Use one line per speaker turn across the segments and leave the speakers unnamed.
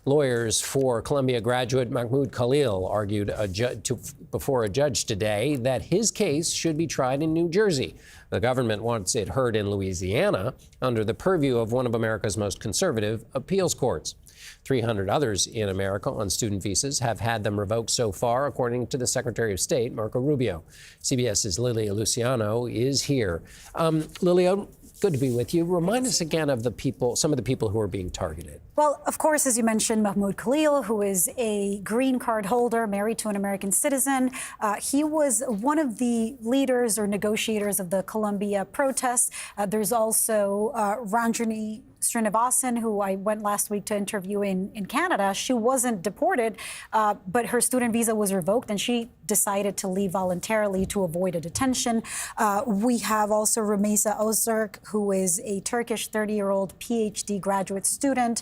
Lawyers for Columbia graduate Mahmoud Khalil argued before a judge today that his case should be tried in New Jersey. The government wants it heard in Louisiana under the purview of one of America's most conservative appeals courts. 300 others in America on student visas have had them revoked so far, according to the Secretary of State, Marco Rubio. CBS's Lilia Luciano is here. Lilia, good to be with you. Remind us again of some of the people who are being targeted.
Well, of course, as you mentioned, Mahmoud Khalil, who is a green card holder married to an American citizen. He was one of the leaders or negotiators of the Columbia protests. There's also Ranjani Srinivasan, who I went last week to interview in Canada. She wasn't deported, but her student visa was revoked, and she decided to leave voluntarily to avoid a detention. We have also Rumeysa Öztürk, who is a Turkish 30-year-old PhD graduate student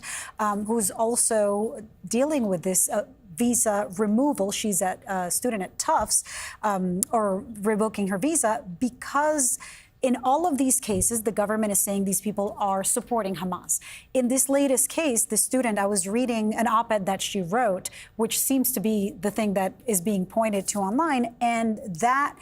who's also dealing with this visa removal. She's a student at Tufts, or revoking her visa because in all of these cases, the government is saying these people are supporting Hamas. In this latest case, the student, I was reading an op-ed that she wrote, which seems to be the thing that is being pointed to online, and that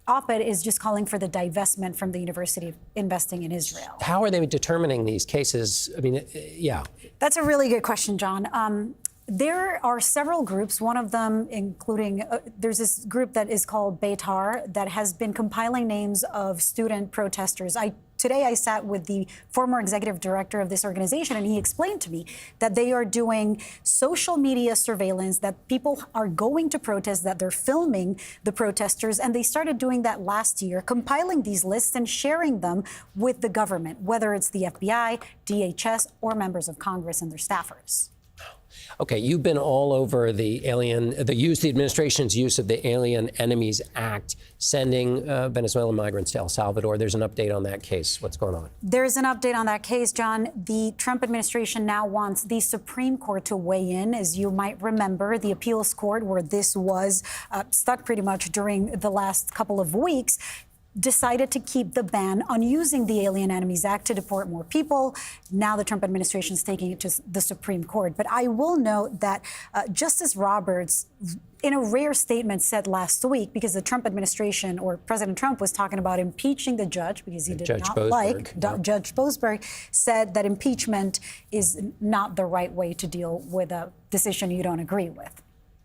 op-ed is just calling for the divestment from the University of investing in Israel.
How are they determining these cases? I mean, yeah.
That's a really good question, John. There are several groups, one of them including, there's this group that is called Beitar that has been compiling names of student protesters. Today I sat with the former executive director of this organization, and he explained to me that they are doing social media surveillance, that people are going to protest, that they're filming the protesters, and they started doing that last year, compiling these lists and sharing them with the government, whether it's the FBI, DHS, or members of Congress and their staffers.
Okay, you've been all over the administration's use of the Alien Enemies Act, sending Venezuelan migrants to El Salvador. There's an update on that case. What's going on?
There's an update on that case, John. The Trump administration now wants the Supreme Court to weigh in. As you might remember, the appeals court, where this was stuck pretty much during the last couple of weeks, decided to keep the ban on using the Alien Enemies Act to deport more people. Now the Trump administration is taking it to the Supreme Court. But I will note that Justice Roberts, in a rare statement, said last week, because the Trump administration, or President Trump, was talking about impeaching the judge because he did not like Judge Boasberg, said that impeachment is not the right way to deal with a decision you don't agree with.